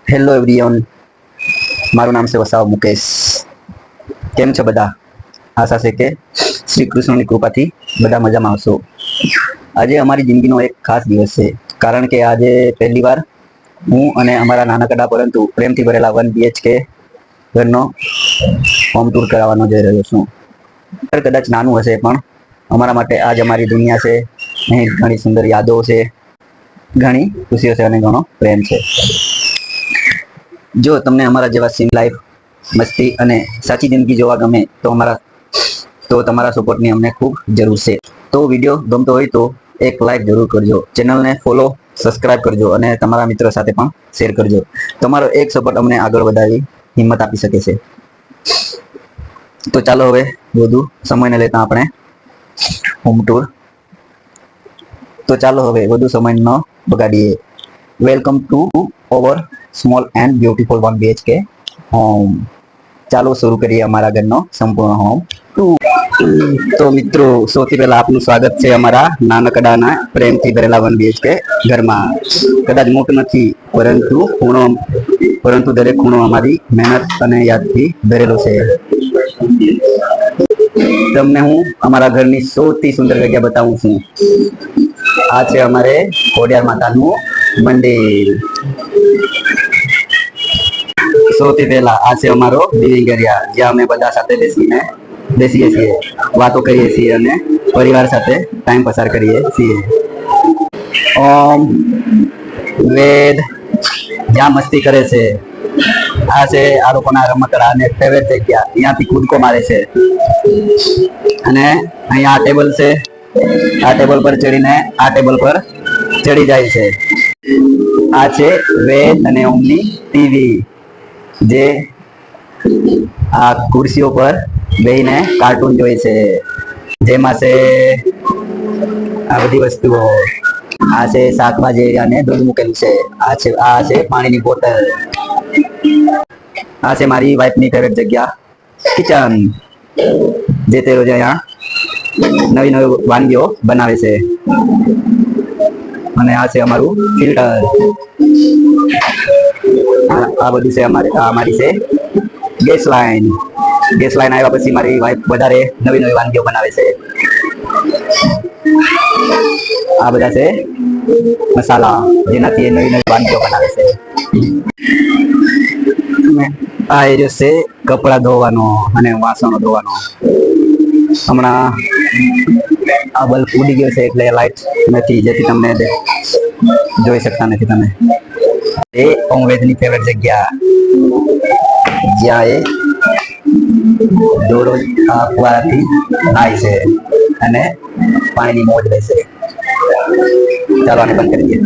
Hello everyone, મારું નામ છે વસાવા મુકેશ. કેમ છો બધા? આશા છે કે શ્રી કૃષ્ણની કૃપાથી બધા મજામાં આવશો. આજે અમારી જિંદગીનો એક ખાસ દિવસ છે, કારણ કે આજે પહેલી વાર હું અને અમારા નાનકડા પરંતુ પ્રેમથી ભરેલા 1 BHK ઘરનો હોમ ટૂર કરાવવાનો જઈ રહ્યો છું. ઘર કદાચ નાનું હશે, પણ અમારા માટે આજ અમારી દુનિયા છે. અહીં ઘણી સુંદર યાદો છે, ઘણી ખુશીઓ છે અને ઘણો પ્રેમ છે. જો તમને અમારા જેવા સિંગ લાઈફ, મસ્તી અને સાચી જિંદગી જોવા ગમે તો તમારા સપોર્ટની અમને ખૂબ જરૂર છે. તો વિડીયો ગમતો હોય તો એક લાઈક જરૂર કરજો, ચેનલને ફોલો, સબસ્ક્રાઇબ કરજો અને તમારા મિત્રો સાથે પણ શેર કરજો. તમારો એક સપોર્ટ અમને આગળ વધારી હિંમત આપી શકે છે. તો ચાલો હવે વધુ સમયને લેતા આપણે હોમ ટૂર ન બગાડીએ. Welcome to our small and beautiful 1 BHK home. ચાલો શરૂ કરીએ અમારા ઘરનો સંપૂર્ણ હોમ ટૂર. તો મિત્રો, સૌથી પહેલા આપનું સ્વાગત છે અમારા નાનકડાના પ્રેમથી ભરેલા 1 BHK ઘરમાં. કદાચ મોટું નથી, પરંતુ દરેક ખૂણો અમારી મહેનત અને યાદથી ભરેલો છે. તમને હું અમારા ઘરની સૌથી સુંદર જગ્યા બતાવું છું. આ છે અમારે ખોડિયાર માતાનું મંદિર. સૌથી પહેલા આ છે અમારો લિવિંગ એરિયા, જ્યાં અમે બધા સાથે બેસીએ છીએ, વાતો કરીએ છીએ અને પરિવાર સાથે ટાઈમ પસાર કરીએ છીએ. ઓમ વેદ જ્યાં મસ્તી કરે છે. આ છે આ લોકોના રમકડા અને ફેવરેટ જગ્યા, અહીંયાથી કૂદકો મારે છે. અને અહીંયા આ ટેબલ છે, આ ટેબલ પર ચડીને આ ટેબલ પર ચડી જાય છે. આ છે વેદ અને ઓમની ટીવી, જે આ ખુરશીઓ પર બેહીને કાર્ટૂન જોઈ છે. જેમાં છે આ બધી વસ્તુઓ. આ છે શાકભાજી અને દૂધ મૂકેલું છે. આ છે પાણીની બોટલ. આ છે મારી વાઈફની ફેવરેટ જગ્યા, કિચન, જે તે રોજ અહીંયા નવી નવી વાનગીઓ બનાવે છે. અને આ છે અમારું ફિલ્ટર. આ બધું છે અમારી છે ગેસ લાઈન. ગેસ લાઈન આવ્યા પછી મારી વાઈફ વધારે નવી નવી વાનગીઓ બનાવે છે. આ બધા છે મસાલા, જેનાથી નવી નવી વાનગીઓ બનાવે છે. આ એરિયો છે કપડા ધોવાનો અને વાસણો ધોવાનો. હમણાં આ બલ્બ ઉડી ગયો છે એટલે લાઈટ નથી, જેથી તમને જોઈ શકતા નથી તમે. એ ઓમવેદની ફેવરેટ જગ્યા, જ્યાં એ દરરોજ આ ફુવારાથી નાય છે અને પાણીની મોજ લે છે. ચાલો આને બંધ કરી દઈએ.